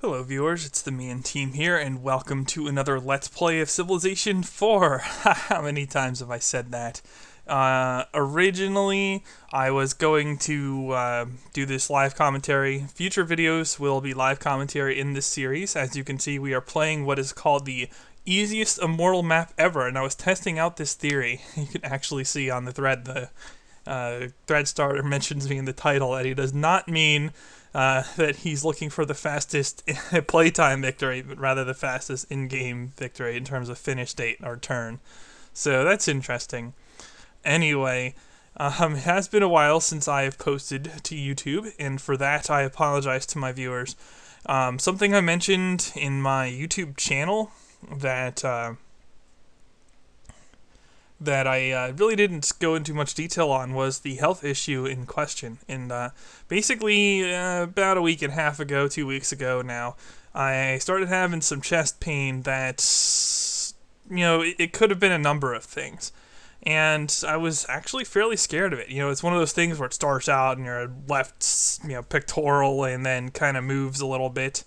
Hello viewers, it's the me and team here, and welcome to another Let's Play of Civilization 4. How many times have I said that? Originally, I was going to do this live commentary. Future videos will be live commentary in this series. As you can see, we are playing what is called the easiest Immortal map ever, and I was testing out this theory. You can actually see on the thread, the thread starter mentions me in the title, that he does not mean that he's looking for the fastest playtime victory, but rather the fastest in-game victory in terms of finish date or turn. So that's interesting. Anyway, it has been a while since I have posted to YouTube, and for that I apologize to my viewers. Something I mentioned in my YouTube channel that I really didn't go into much detail on was the health issue in question. And basically, about a week and a half ago, 2 weeks ago now, I started having some chest pain that, it could have been a number of things. And I was actually fairly scared of it. It's one of those things where it starts out in your left, pectoral and then kind of moves a little bit.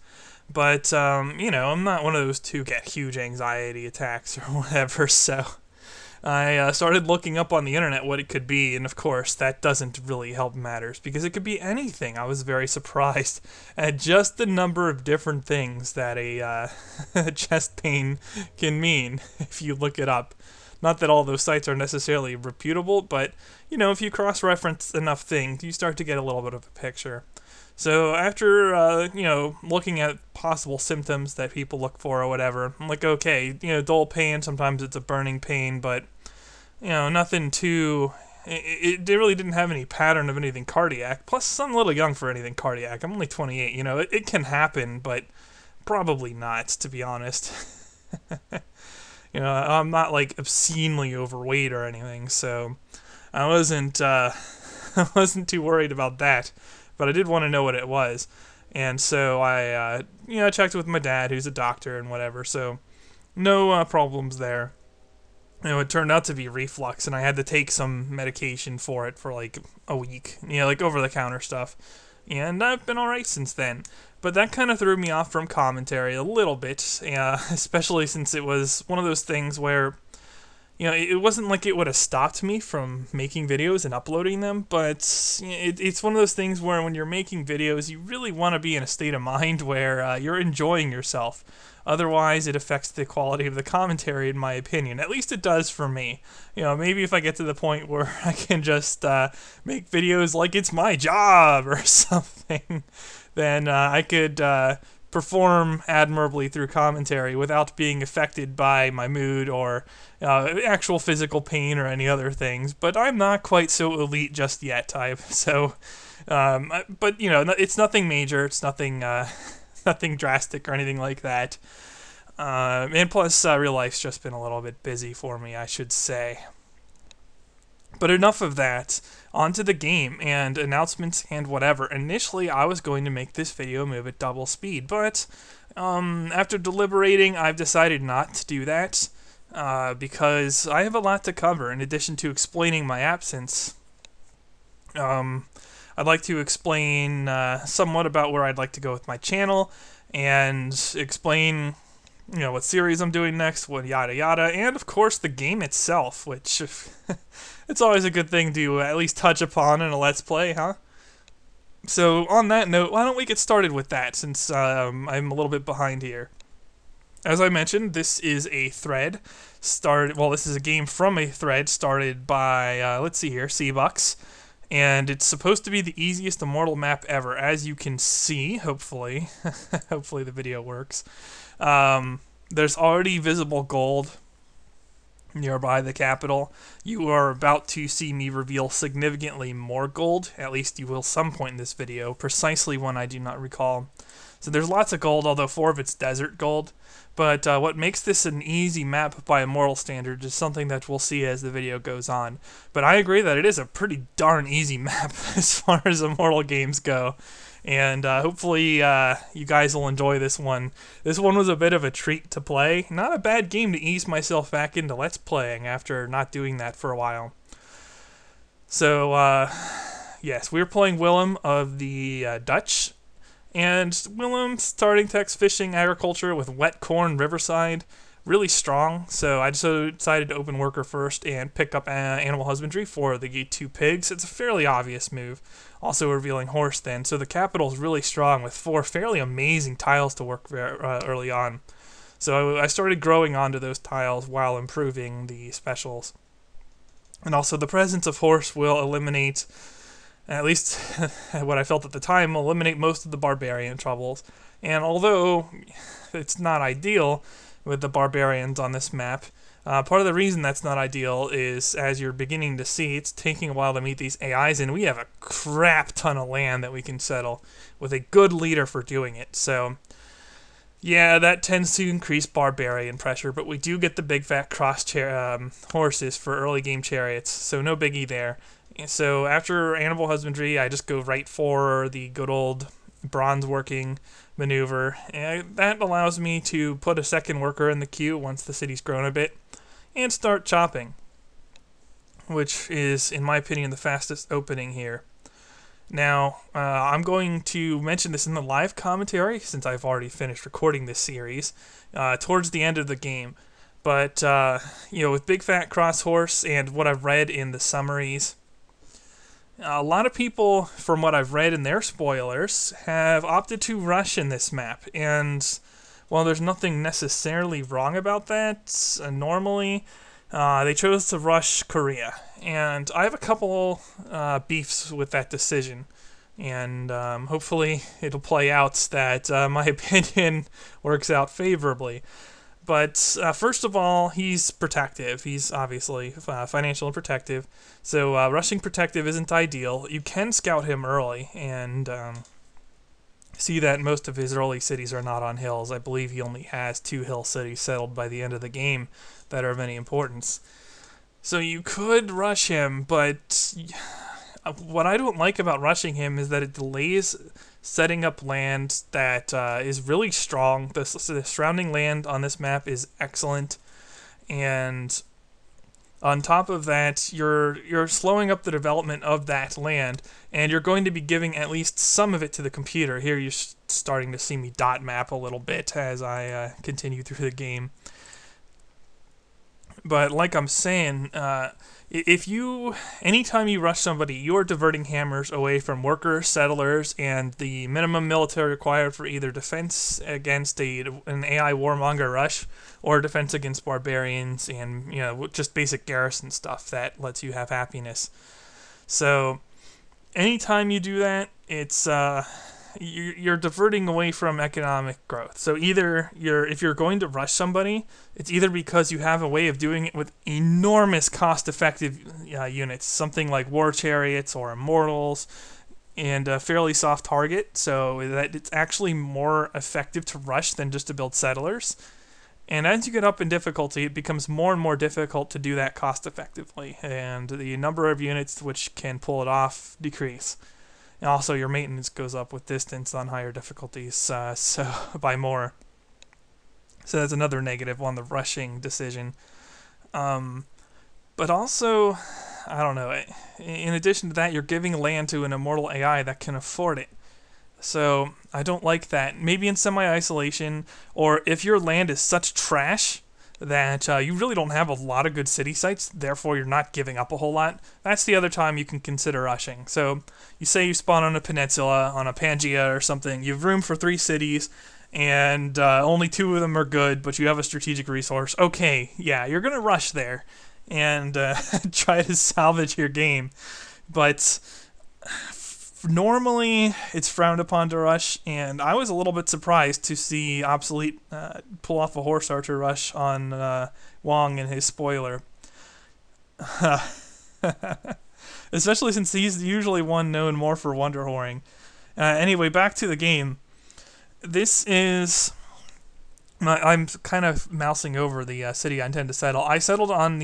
But, I'm not one of those to get huge anxiety attacks or whatever, so I started looking up on the internet what it could be, and of course that doesn't really help matters because it could be anything. I was very surprised at just the number of different things that a chest pain can mean if you look it up. Not that all those sites are necessarily reputable, but if you cross-reference enough things, you start to get a little bit of a picture. So after, looking at possible symptoms that people look for or whatever, I'm like, okay, dull pain, sometimes it's a burning pain, but, nothing too, it really didn't have any pattern of anything cardiac. Plus, I'm a little young for anything cardiac. I'm only 28, it can happen, but probably not, to be honest. I'm not, like, obscenely overweight or anything, so I wasn't, I wasn't too worried about that. But I did want to know what it was, and so I, checked with my dad, who's a doctor and whatever, so no problems there. It turned out to be reflux, and I had to take some medication for it for, like, a week, like over-the-counter stuff, and I've been alright since then. But that kind of threw me off from commentary a little bit, especially since it was one of those things where it wasn't like it would have stopped me from making videos and uploading them, but it's one of those things where when you're making videos, you really want to be in a state of mind where you're enjoying yourself. Otherwise, it affects the quality of the commentary, in my opinion. At least it does for me. Maybe if I get to the point where I can just make videos like it's my job or something, then I could perform admirably through commentary without being affected by my mood or actual physical pain or any other things. But I'm not quite so elite just yet. But it's nothing major. It's nothing nothing drastic or anything like that. And plus, real life's just been a little bit busy for me, I should say. But enough of that. On to the game and announcements and whatever. Initially, I was going to make this video move at double speed, but after deliberating, I've decided not to do that because I have a lot to cover. In addition to explaining my absence, I'd like to explain somewhat about where I'd like to go with my channel and explain what series I'm doing next, what yada yada, and of course the game itself, which it's always a good thing to at least touch upon in a Let's Play, huh? So on that note, why don't we get started with that, since I'm a little bit behind here. As I mentioned, this is a thread this is a game from a thread started by, let's see here, Seabucks. And it's supposed to be the easiest Immortal map ever, as you can see, hopefully. Hopefully the video works. There's already visible gold nearby the capital. You are about to see me reveal significantly more gold, at least you will some point in this video, precisely when I do not recall. So there's lots of gold, although 4 of it's desert gold. But what makes this an easy map by Immortal standards is something that we'll see as the video goes on. But I agree that it is a pretty darn easy map as far as Immortal games go. And hopefully you guys will enjoy this one. This one was a bit of a treat to play. Not a bad game to ease myself back into Let's Playing after not doing that for a while. So, yes, we were playing Willem of the Dutch. And Willem starting to fishing agriculture with wet corn riverside, really strong. So I just decided to open worker first and pick up animal husbandry for the 2 pigs. It's a fairly obvious move. Also revealing horse then. So the capital is really strong with 4 fairly amazing tiles to work early on. So I started growing onto those tiles while improving the specials. And also the presence of horse will eliminate, at least what I felt at the time, eliminate most of the barbarian troubles. And although it's not ideal with the barbarians on this map, part of the reason that's not ideal is, as you're beginning to see, it's taking a while to meet these AIs, and we have a crap ton of land that we can settle with a good leader for doing it. So yeah, that tends to increase barbarian pressure, but we do get the big fat cross horses for early game chariots, so no biggie there. So after animal husbandry, I just go right for the good old bronze working maneuver, and that allows me to put a second worker in the queue once the city's grown a bit, and start chopping, which is, in my opinion, the fastest opening here. Now, I'm going to mention this in the live commentary, since I've already finished recording this series, towards the end of the game. But, with Big Fat Cross Horse and what I've read in the summaries, a lot of people, from what I've read in their spoilers, have opted to rush in this map. And while there's nothing necessarily wrong about that, normally they chose to rush Korea. And I have a couple beefs with that decision. And hopefully it'll play out that my opinion works out favorably. But first of all, he's protective. He's obviously financial and protective. So rushing protective isn't ideal. You can scout him early and see that most of his early cities are not on hills. I believe he only has 2 hill cities settled by the end of the game that are of any importance. So you could rush him, but what I don't like about rushing him is that it delays setting up land that is really strong. The surrounding land on this map is excellent, and on top of that, you're slowing up the development of that land, and you're going to be giving at least some of it to the computer. Here you're starting to see me dot map a little bit as I continue through the game. But like I'm saying, anytime you rush somebody, you are diverting hammers away from workers, settlers, and the minimum military required for either defense against an AI warmonger rush or defense against barbarians, and just basic garrison stuff that lets you have happiness. So anytime you do that, it's you're diverting away from economic growth. So if you're going to rush somebody, it's either because you have a way of doing it with enormous cost-effective units, something like war chariots or immortals, and a fairly soft target, so that it's actually more effective to rush than just to build settlers. And as you get up in difficulty, it becomes more and more difficult to do that cost-effectively, and the number of units which can pull it off decrease. And also, your maintenance goes up with distance on higher difficulties, so by more. So that's another negative on the rushing decision. But also, I don't know, in addition to that, you're giving land to an immortal AI that can afford it. So I don't like that. Maybe in semi-isolation, or if your land is such trash that you really don't have a lot of good city sites, therefore you're not giving up a whole lot, that's the other time you can consider rushing. So you say you spawn on a peninsula, on a Pangea or something, you have room for 3 cities, and only 2 of them are good, but you have a strategic resource. Okay, yeah, you're going to rush there and try to salvage your game. But normally it's frowned upon to rush, and I was a little bit surprised to see Obsolete pull off a horse archer rush on Wong and his spoiler. Especially since he's usually one known more for wonder whoring. Anyway, back to the game. This is... I'm kind of mousing over the city I intend to settle. I settled on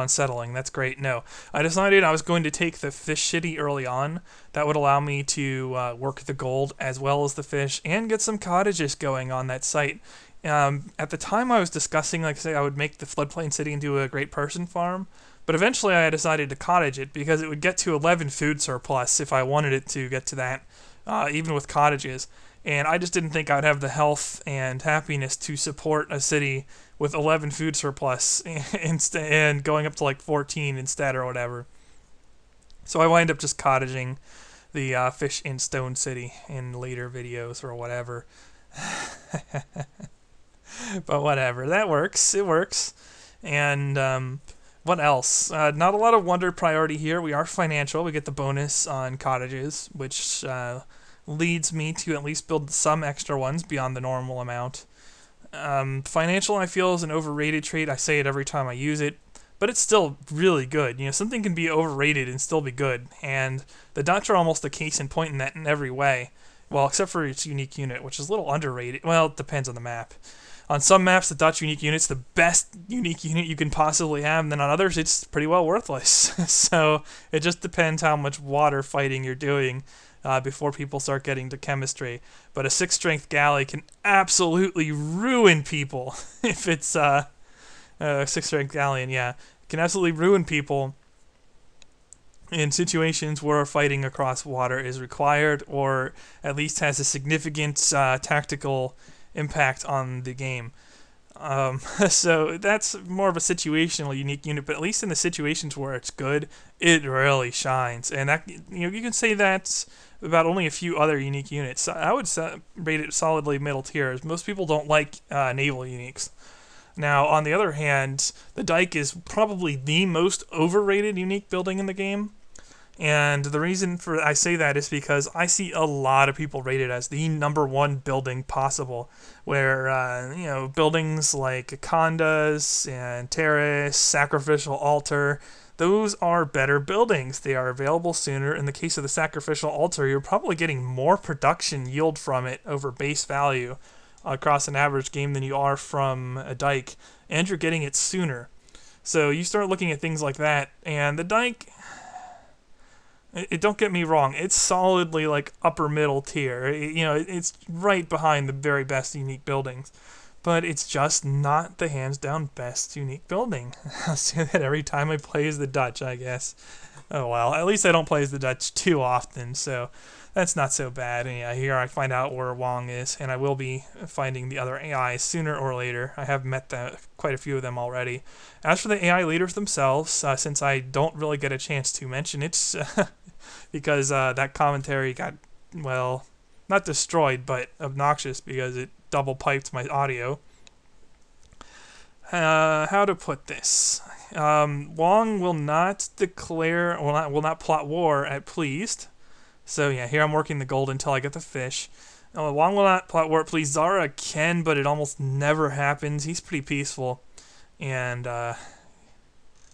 settling. That's great. No, I decided I was going to take the fish city early on. That would allow me to work the gold as well as the fish and get some cottages going on that site. At the time I was discussing, like I say, I would make the floodplain city into a great person farm. But eventually I decided to cottage it because it would get to 11 food surplus if I wanted it to get to that. even with cottages. And I just didn't think I'd have the health and happiness to support a city with 11 food surplus and going up to like 14 instead or whatever. So I wind up just cottaging the fish in Stone City in later videos or whatever. But whatever, that works. It works. And what else? Not a lot of wonder priority here. We are financial. We get the bonus on cottages, which leads me to at least build some extra ones beyond the normal amount. Financial, I feel, is an overrated trait. I say it every time I use it, but it's still really good. You know, something can be overrated and still be good, and the Dutch are almost a case in point in that in every way. Well, except for its unique unit, which is a little underrated. Well, it depends on the map. On some maps, the Dutch unique unit's the best unique unit you can possibly have, and then on others, it's pretty well worthless. So it just depends how much water fighting you're doing before people start getting to chemistry. But a 6 strength galley can absolutely ruin people if it's 6 strength galleon, yeah. It can absolutely ruin people in situations where fighting across water is required, or at least has a significant tactical impact on the game. So that's more of a situational unique unit, but at least in the situations where it's good, it really shines. And that, you can say that's about only a few other unique units. I would rate it solidly middle tier, as most people don't like naval uniques. Now, on the other hand, the Dike is probably the most overrated unique building in the game. And the reason for I say that is because I see a lot of people rate it as the #1 building possible, where buildings like condas and terrace, sacrificial altar, those are better buildings. They are available sooner. In the case of the sacrificial altar, you're probably getting more production yield from it over base value across an average game than you are from a Dike, and you're getting it sooner. So you start looking at things like that, and the Dike, don't get me wrong, it's solidly like upper middle tier. It's right behind the very best unique buildings, but it's just not the hands down best unique building. I'll say that every time I play as the Dutch, I guess. Oh well, at least I don't play as the Dutch too often, so that's not so bad. And yeah, here I find out where Wong is, and I will be finding the other AIs sooner or later. I have met quite a few of them already. As for the AI leaders themselves, since I don't really get a chance to mention it, because that commentary got, well, not destroyed, but obnoxious because it double piped my audio. How to put this? Wong will not declare, will not plot war at pleased. So yeah, here I'm working the gold until I get the fish. Wong will not plot war at pleased. Zara can, but it almost never happens. He's pretty peaceful, and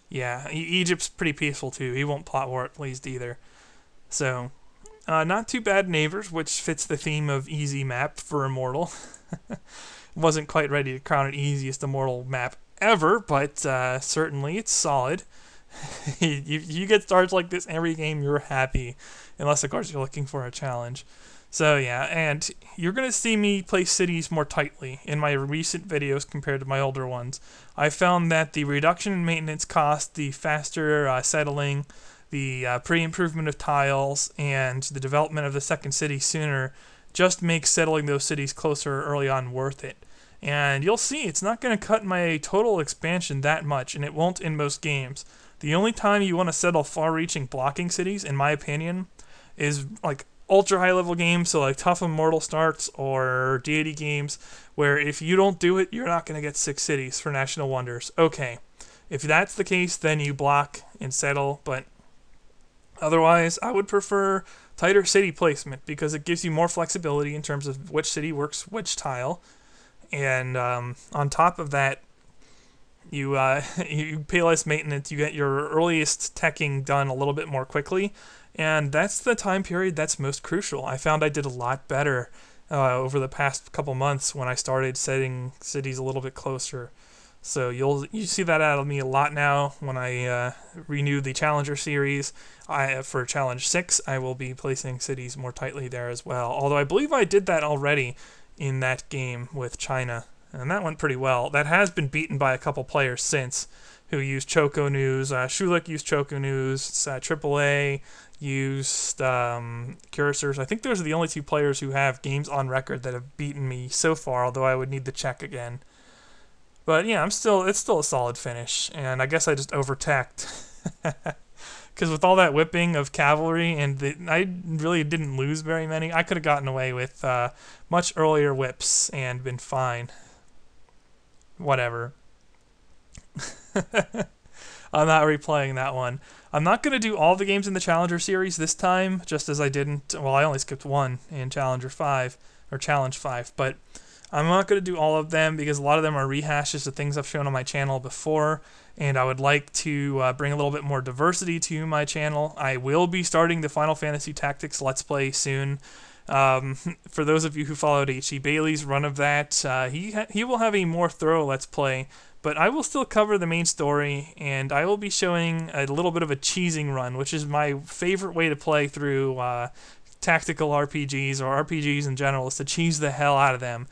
yeah, Egypt's pretty peaceful too. He won't plot war at pleased either. So, not too bad neighbors, which fits the theme of easy map for Immortal. Wasn't quite ready to crown it easiest Immortal map ever, but certainly it's solid. you get starts like this every game, you're happy, unless of course you're looking for a challenge. So yeah, and you're going to see me place cities more tightly in my recent videos compared to my older ones. I found that the reduction in maintenance cost, the faster settling, the pre-improvement of tiles, and the development of the second city sooner just makes settling those cities closer early on worth it. And you'll see it's not going to cut my total expansion that much, and it won't in most games. The only time you want to settle far-reaching blocking cities, in my opinion, is like ultra high-level games, so like tough Immortal starts or deity games, where if you don't do it, you're not going to get 6 cities for National Wonders. Okay, if that's the case, then you block and settle, but otherwise, I would prefer tighter city placement because it gives you more flexibility in terms of which city works which tile. And on top of that, you pay less maintenance. You get your earliest teching done a little bit more quickly, and that's the time period that's most crucial. I found I did a lot better over the past couple months when I started setting cities a little bit closer. So you see that out of me a lot now when I renew the Challenger series. For Challenge 6, I will be placing cities more tightly there as well. Although I believe I did that already in that game with China. And that went pretty well. That has been beaten by a couple players since who used Choco News. Shulik used Choco News. AAA used Cursors. I think those are the only two players who have games on record that have beaten me so far, although I would need to check again. But yeah, it's still a solid finish, and I guess I just overtacked. Because with all that whipping of cavalry, and I really didn't lose very many, I could have gotten away with much earlier whips and been fine. Whatever. I'm not replaying that one. I'm not going to do all the games in the Challenger series this time, just as I didn't. Well, I only skipped one in Challenger 5, or Challenge 5, but I'm not going to do all of them because a lot of them are rehashes of things I've shown on my channel before, and I would like to bring a little bit more diversity to my channel. I will be starting the Final Fantasy Tactics Let's Play soon. For those of you who followed H.E. Bailey's run of that, he will have a more thorough Let's Play, but I will still cover the main story, and I will be showing a little bit of a cheesing run, which is my favorite way to play through tactical RPGs or RPGs in general, is to cheese the hell out of them.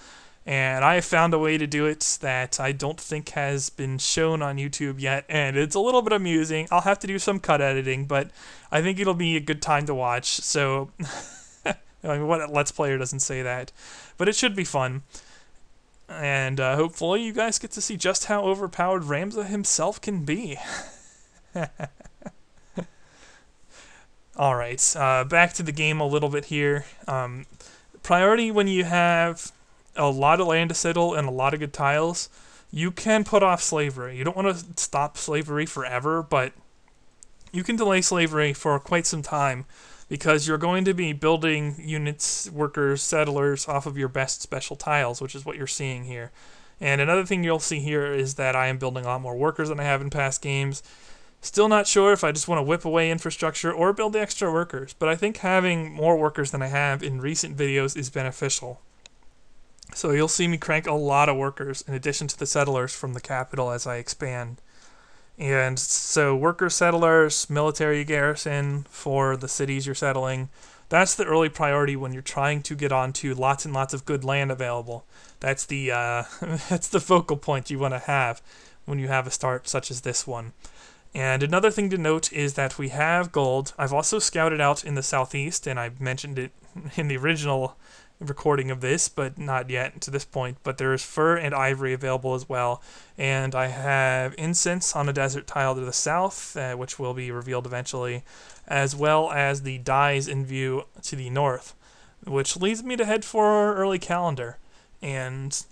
And I have found a way to do it that I don't think has been shown on YouTube yet, and it's a little bit amusing. I'll have to do some cut editing, but I think it'll be a good time to watch. So, I mean, what Let's Player doesn't say that? But it should be fun. And hopefully you guys get to see just how overpowered Ramza himself can be. Alright, back to the game a little bit here. Priority when you have a lot of land to settle and a lot of good tiles, you can put off slavery. You don't want to stop slavery forever, but you can delay slavery for quite some time because you're going to be building units, workers, settlers off of your best special tiles, which is what you're seeing here. And another thing you'll see here is that I am building a lot more workers than I have in past games. Still not sure if I just want to whip away infrastructure or build extra workers, but I think having more workers than I have in recent videos is beneficial. So you'll see me crank a lot of workers in addition to the settlers from the capital as I expand. And so workers, settlers, military garrison for the cities you're settling, that's the early priority when you're trying to get onto lots and lots of good land available. That's the that's the focal point you want to have when you have a start such as this one. And another thing to note is that we have gold. I've also scouted out in the southeast, and I mentioned it in the original recording of this, but not yet to this point. But there is fur and ivory available as well. And I have incense on a desert tile to the south, which will be revealed eventually, as well as the dyes in view to the north, which leads me to head for early calendar. And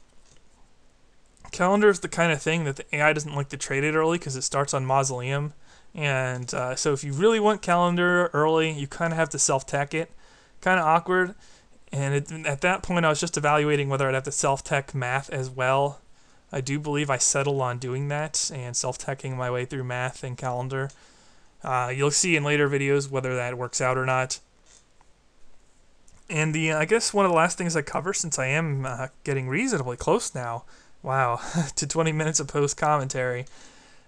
calendar is the kind of thing that the AI doesn't like to trade it early because it starts on Mausoleum. And so if you really want calendar early, you kind of have to self-tech it. Kind of awkward. And at that point, I was just evaluating whether I'd have to self-tech math as well. I do believe I settled on doing that and self-teching my way through math and calendar. You'll see in later videos whether that works out or not. And I guess one of the last things I cover, since I am getting reasonably close now, wow, to 20 minutes of post-commentary,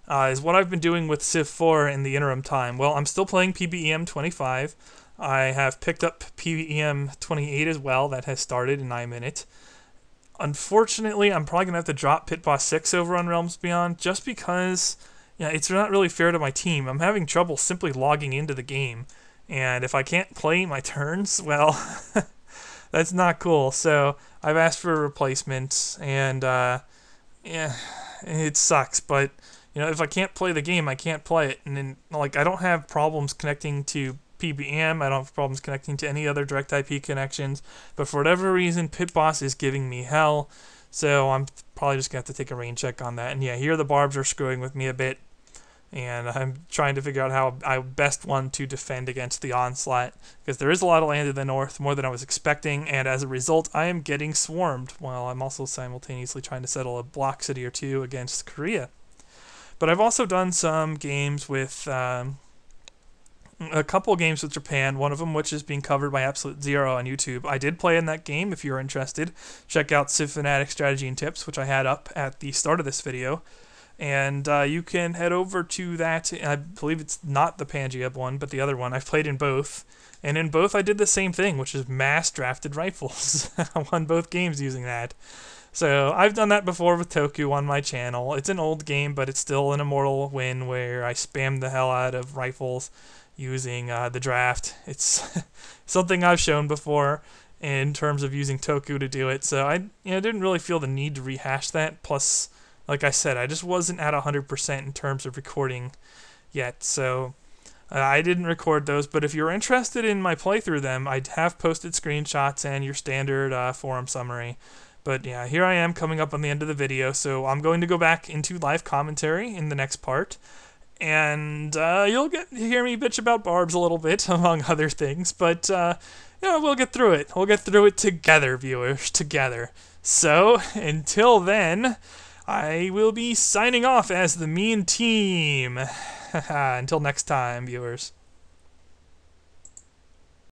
is what I've been doing with Civ 4 in the interim time. Well, I'm still playing PBEM 25. I have picked up PBEM 28 as well. That has started, and I'm in it. Unfortunately, I'm probably going to have to drop Pit Boss 6 over on Realms Beyond, just because it's not really fair to my team. I'm having trouble simply logging into the game, and if I can't play my turns, well, that's not cool. So I've asked for a replacement, and yeah, it sucks, but if I can't play the game, I can't play it. And then, I don't have problems connecting to PBM, I don't have problems connecting to any other direct IP connections, but for whatever reason, Pit Boss is giving me hell, so I'm probably just going to have to take a rain check on that. And yeah, here the barbs are screwing with me a bit, and I'm trying to figure out how I best want to defend against the onslaught, because there is a lot of land in the north, more than I was expecting, and as a result, I am getting swarmed, while I'm also simultaneously trying to settle a block city or two against Korea. But I've also done some games with a couple games with Japan, one of them which is being covered by Absolute Zero on YouTube. I did play in that game. If you're interested, check out Civ Fanatic Strategy and Tips, which I had up at the start of this video. And you can head over to that. I believe it's not the Pangea one, but the other one. I've played in both. And in both, I did the same thing, which is mass drafted rifles. I won both games using that. So I've done that before with Toku on my channel. It's an old game, but it's still an Immortal win where I spammed the hell out of rifles using the draft. It's something I've shown before in terms of using Toku to do it. So I didn't really feel the need to rehash that. Plus, like I said, I just wasn't at 100% in terms of recording yet. So I didn't record those, but if you're interested in my playthrough them, I have posted screenshots and your standard forum summary. But yeah, here I am coming up on the end of the video, so I'm going to go back into live commentary in the next part, and you'll get to hear me bitch about barbs a little bit, among other things, but we'll get through it. We'll get through it together, viewers, together. So, until then, I will be signing off as the Mean Team. Until next time, viewers.